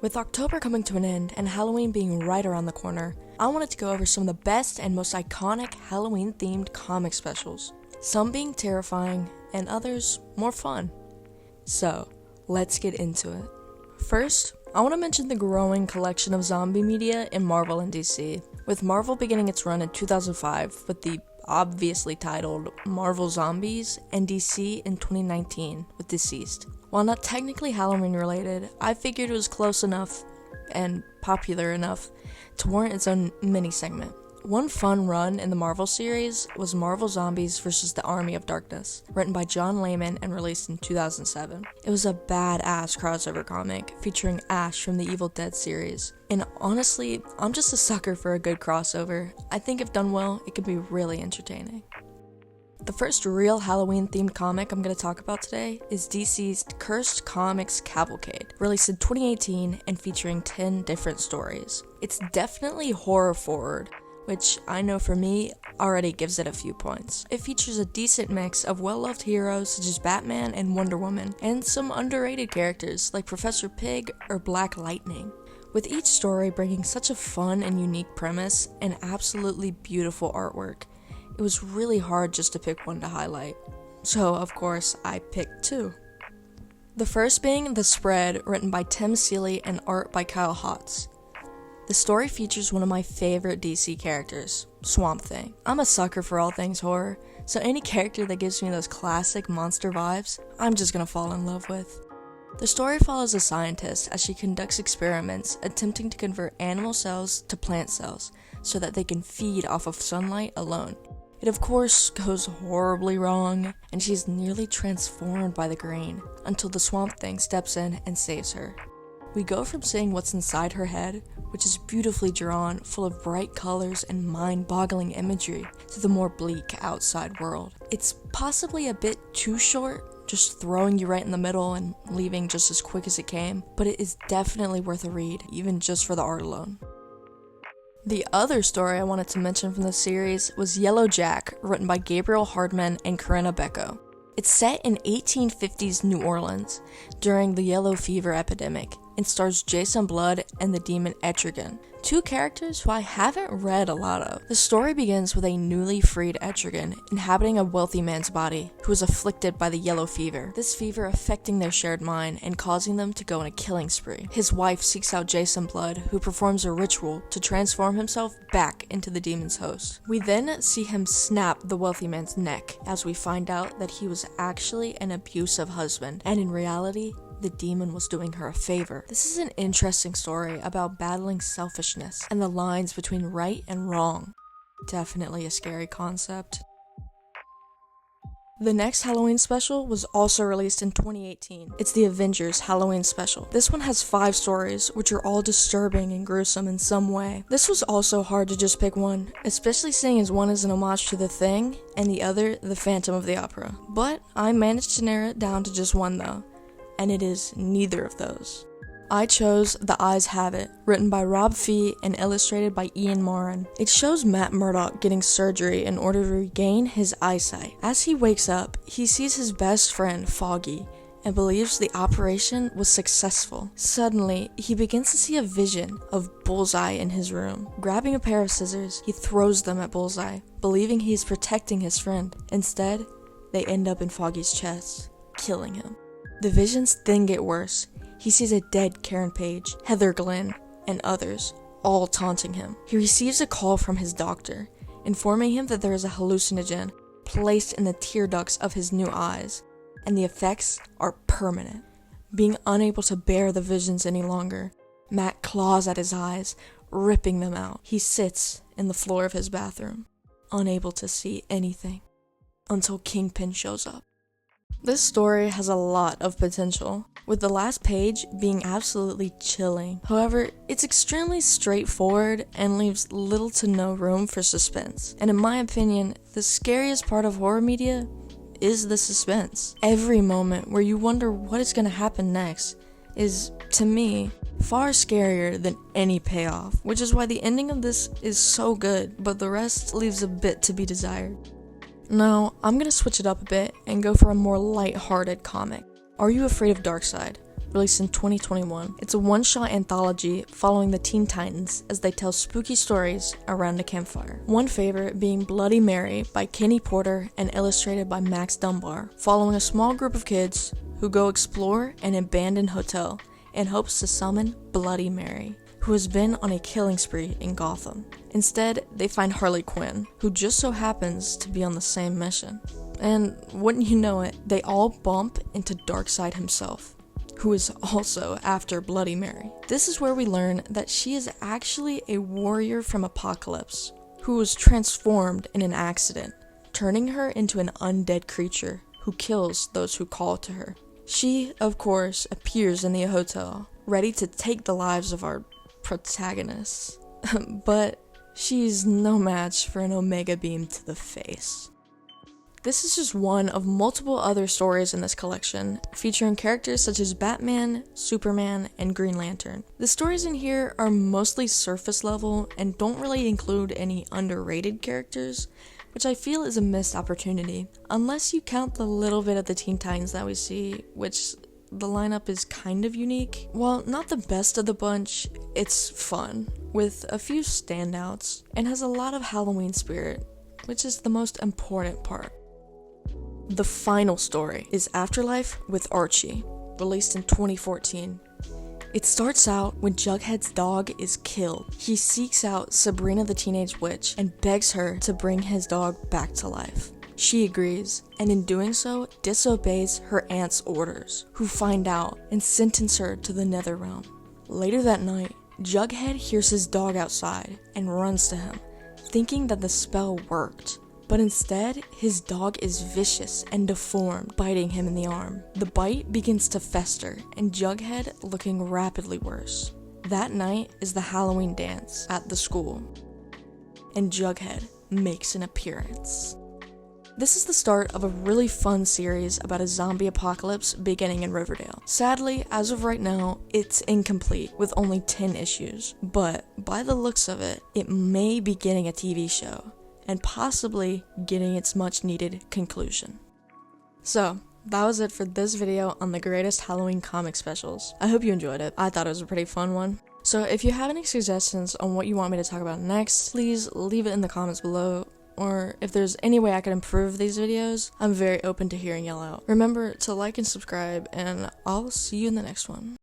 With October coming to an end and Halloween being right around the corner, I wanted to go over some of the best and most iconic Halloween-themed comic specials, some being terrifying and others more fun. So, let's get into it. First, I want to mention the growing collection of zombie media in Marvel and DC, with Marvel beginning its run in 2005 with the obviously titled Marvel Zombies, and DC in 2019 with Deceased. While not technically Halloween related, I figured it was close enough and popular enough to warrant its own mini segment. One fun run in the Marvel series was Marvel Zombies vs. the Army of Darkness, written by John Layman and released in 2007. It was a badass crossover comic featuring Ash from the Evil Dead series. And honestly, I'm just a sucker for a good crossover. I think if done well, it can be really entertaining. The first real Halloween-themed comic I'm going to talk about today is DC's Cursed Comics Cavalcade, released in 2018 and featuring 10 different stories. It's definitely horror-forward, which I know for me already gives it a few points. It features a decent mix of well-loved heroes such as Batman and Wonder Woman, and some underrated characters like Professor Pig or Black Lightning, with each story bringing such a fun and unique premise and absolutely beautiful artwork. It was really hard just to pick one to highlight. So, of course, I picked two. The first being The Spread, written by Tim Seeley and art by Kyle Hotz. The story features one of my favorite DC characters, Swamp Thing. I'm a sucker for all things horror, so any character that gives me those classic monster vibes, I'm just gonna fall in love with. The story follows a scientist as she conducts experiments attempting to convert animal cells to plant cells so that they can feed off of sunlight alone. It of course goes horribly wrong, and she's nearly transformed by the grain until the Swamp Thing steps in and saves her. We go from seeing what's inside her head, which is beautifully drawn, full of bright colors and mind-boggling imagery, to the more bleak outside world. It's possibly a bit too short, just throwing you right in the middle and leaving just as quick as it came, but it is definitely worth a read, even just for the art alone. The other story I wanted to mention from the series was Yellow Jack, written by Gabriel Hardman and Corinna Bechko. It's set in 1850s New Orleans during the yellow fever epidemic and stars Jason Blood and the demon Etrigan, two characters who I haven't read a lot of. The story begins with a newly freed Etrigan inhabiting a wealthy man's body who is afflicted by the yellow fever, this fever affecting their shared mind and causing them to go on a killing spree. His wife seeks out Jason Blood, who performs a ritual to transform himself back into the demon's host. We then see him snap the wealthy man's neck as we find out that he was actually an abusive husband, and in reality, the demon was doing her a favor. This is an interesting story about battling selfishness and the lines between right and wrong. Definitely a scary concept. The next Halloween special was also released in 2018. It's the Avengers Halloween special. This one has 5 stories, which are all disturbing and gruesome in some way. This was also hard to just pick one, especially seeing as one is an homage to The Thing, and the other, The Phantom of the Opera. But I managed to narrow it down to just one though, and it is neither of those. I chose The Eyes Have It, written by Rob Fee and illustrated by Ian Moran. It shows Matt Murdock getting surgery in order to regain his eyesight. As he wakes up, he sees his best friend, Foggy, and believes the operation was successful. Suddenly, he begins to see a vision of Bullseye in his room. Grabbing a pair of scissors, he throws them at Bullseye, believing he is protecting his friend. Instead, they end up in Foggy's chest, killing him. The visions then get worse. He sees a dead Karen Page, Heather Glenn, and others, all taunting him. He receives a call from his doctor, informing him that there is a hallucinogen placed in the tear ducts of his new eyes, and the effects are permanent. Being unable to bear the visions any longer, Matt claws at his eyes, ripping them out. He sits in the floor of his bathroom, unable to see anything, until Kingpin shows up. This story has a lot of potential, with the last page being absolutely chilling. However, it's extremely straightforward and leaves little to no room for suspense. And in my opinion, the scariest part of horror media is the suspense. Every moment where you wonder what is going to happen next is, to me, far scarier than any payoff, which is why the ending of this is so good, but the rest leaves a bit to be desired. Now, I'm gonna switch it up a bit and go for a more light-hearted comic. Are You Afraid of Darkseid? released in 2021. It's a one-shot anthology following the Teen Titans as they tell spooky stories around a campfire. One favorite being Bloody Mary by Kenny Porter and illustrated by Max Dunbar, following a small group of kids who go explore an abandoned hotel in hopes to summon Bloody Mary, who has been on a killing spree in Gotham. Instead, they find Harley Quinn, who just so happens to be on the same mission. And wouldn't you know it, they all bump into Darkseid himself, who is also after Bloody Mary. This is where we learn that she is actually a warrior from Apokolips, who was transformed in an accident, turning her into an undead creature who kills those who call to her. She, of course, appears in the hotel, ready to take the lives of our protagonists, but she's no match for an Omega Beam to the face. This is just one of multiple other stories in this collection, featuring characters such as Batman, Superman, and Green Lantern. The stories in here are mostly surface level and don't really include any underrated characters, which I feel is a missed opportunity, unless you count the little bit of the Teen Titans that we see, which the lineup is kind of unique. While not the best of the bunch, it's fun, with a few standouts, and has a lot of Halloween spirit, which is the most important part. The final story is Afterlife with Archie, released in 2014. It starts out when Jughead's dog is killed. He seeks out Sabrina the Teenage Witch and begs her to bring his dog back to life. She agrees, and in doing so, disobeys her aunt's orders, who find out and sentence her to the Netherrealm. Later that night, Jughead hears his dog outside and runs to him, thinking that the spell worked. But instead, his dog is vicious and deformed, biting him in the arm. The bite begins to fester, and Jughead looking rapidly worse. That night is the Halloween dance at the school, and Jughead makes an appearance. This is the start of a really fun series about a zombie apocalypse beginning in Riverdale. Sadly, as of right now, it's incomplete with only 10 issues, but by the looks of it, it may be getting a TV show, and possibly getting its much needed conclusion. So, that was it for this video on the greatest Halloween comic specials. I hope you enjoyed it. I thought it was a pretty fun one. So if you have any suggestions on what you want me to talk about next, please leave it in the comments below. Or if there's any way I could improve these videos, I'm very open to hearing y'all out. Remember to like and subscribe, and I'll see you in the next one.